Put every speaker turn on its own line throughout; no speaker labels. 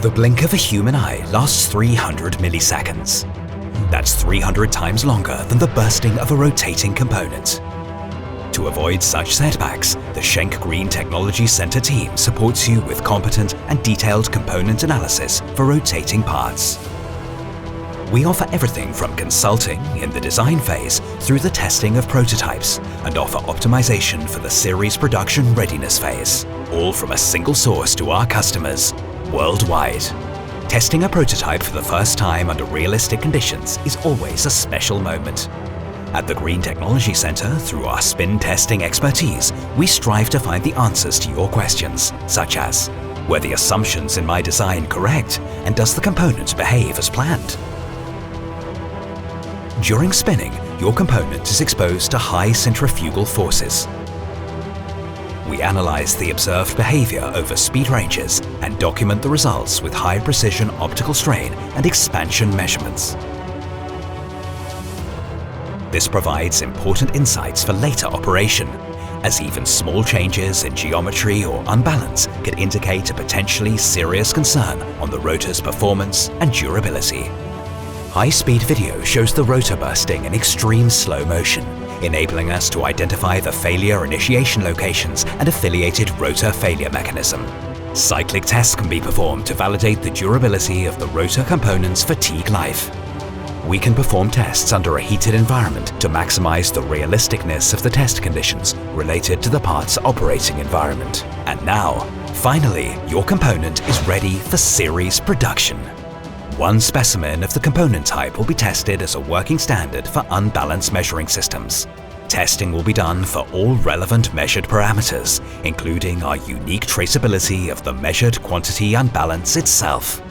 The blink of a human eye lasts 300 milliseconds. That's 300 times longer than the bursting of a rotating component. To avoid such setbacks, the Schenck Green Technology Center team supports you with competent and detailed component analysis for rotating parts. We offer everything from consulting in the design phase through the testing of prototypes and offer optimization for the series production readiness phase, all from a single source to our customers worldwide. Testing a prototype for the first time under realistic conditions is always a special moment. At the Green Technology Center, through our spin testing expertise, we strive to find the answers to your questions, such as, were the assumptions in my design correct, and does the component behave as planned? During spinning, your component is exposed to high centrifugal forces. We analyze the observed behavior over speed ranges and document the results with high-precision optical strain and expansion measurements. This provides important insights for later operation, as even small changes in geometry or unbalance can indicate a potentially serious concern on the rotor's performance and durability. High-speed video shows the rotor bursting in extreme slow motion, enabling us to identify the failure initiation locations and affiliated rotor failure mechanism. Cyclic tests can be performed to validate the durability of the rotor component's fatigue life. We can perform tests under a heated environment to maximize the realisticness of the test conditions related to the part's operating environment. And now, finally, your component is ready for series production. One specimen of the component type will be tested as a working standard for unbalanced measuring systems. Testing will be done for all relevant measured parameters, including our unique traceability of the measured quantity unbalance itself.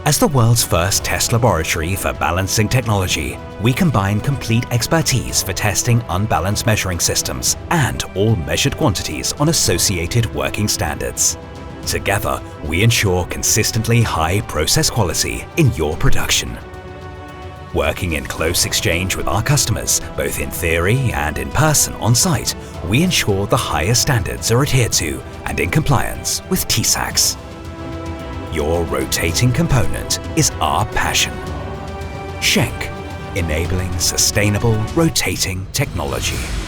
As the world's first test laboratory for balancing technology, we combine complete expertise for testing unbalanced measuring systems and all measured quantities on associated working standards. Together, we ensure consistently high process quality in your production. Working in close exchange with our customers, both in theory and in person on site, we ensure the highest standards are adhered to and in compliance with TSACs. Your rotating component is our passion. Schenck, enabling sustainable rotating technology.